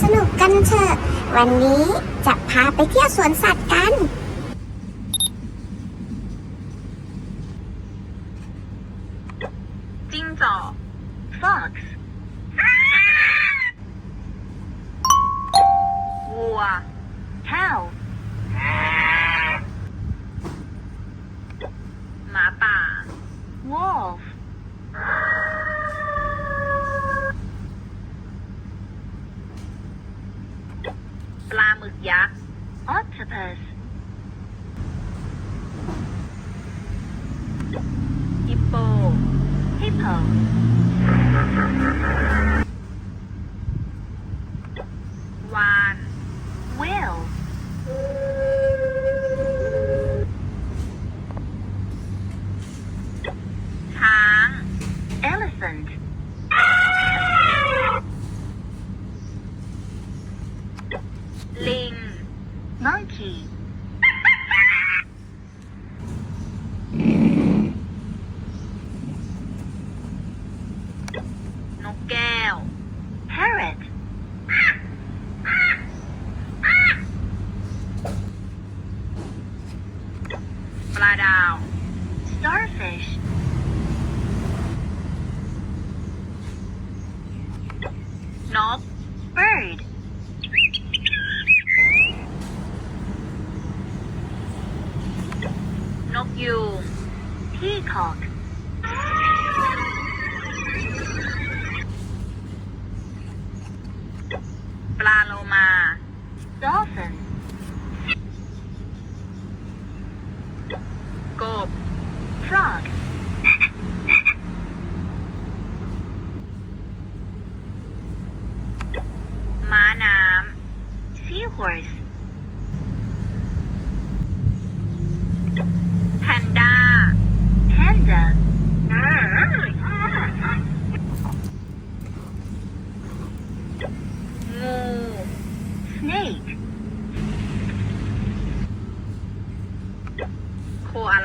สนุกกันเถอะวันนี้จะพาไปเที่ยวสวนสัตว์กันจิ้งจอก fox วัว cow หมาป่า wolf ปลาหมึกยักษ์ octopus ฮิปโป hippo วาน whale ช้าง elephant ลิง monkey นกแก้ว parrot ปลาดาว starfish นก bird นกยูง peacock ปลาโลมา dolphin กบ frog ม้าน้ำ seahorse แพนด้า panda งู snake โคอา